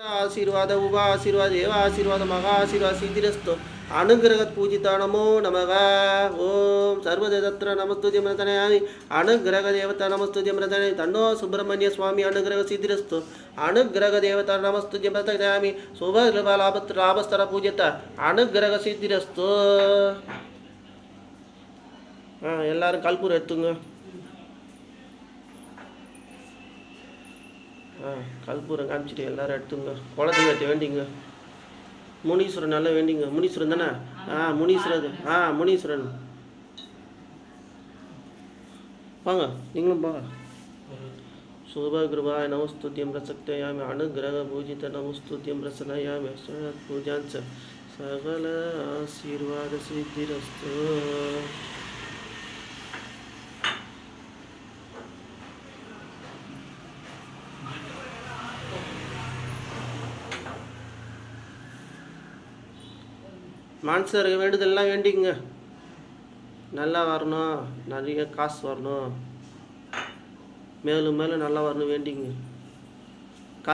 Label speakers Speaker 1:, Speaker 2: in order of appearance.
Speaker 1: आशीर्वाद उप आशीर्वाद एव आशीर्वाद महा आशीर्वाद सिद्धिरस्तु अनुग्रह पूजिता नमो नमः ओम सर्वदेवत्र नमस्तुते मृतनयामि अनुग्रह देवता नमस्तुते मृतनयामि तन्नो सुब्रह्मण्य स्वामी अनुग्रह सिद्धिरस्तु अनुग्रह देवता नमस्तुते मृतनयामि शुभलाभस्तर पूजिता अनुग्रह सिद्धिरस्तु எல்லாரும் கல்பூரம் எடுத்துங்க கல்பூரம் காமிச்சிட்டு எல்லாரும் எடுத்துங்க குலதெய்வத்தை வேண்டிங்க முனீஸ்வரன் நல்லா வேண்டிங்க முனீஸ்வரன் தானே முனீஸ்வரன் முனீஸ்வரன் வாங்க நீங்களும் வாங்க शुभकृपाय नमस्तुत्यं प्रसक्तयामि अनुग्रह पूजित नमस्तुत्यं प्रसन्नयामि पूजांच सकल आशीर्वाद सिद्धिरस्तु மனசருக்கு வேண்டுதெல்லாம் வேண்டிங்க நல்லா வரணும் நிறைய காசு வரணும் மேலும் மேலும் நல்லா வரணும் வேண்டிங்க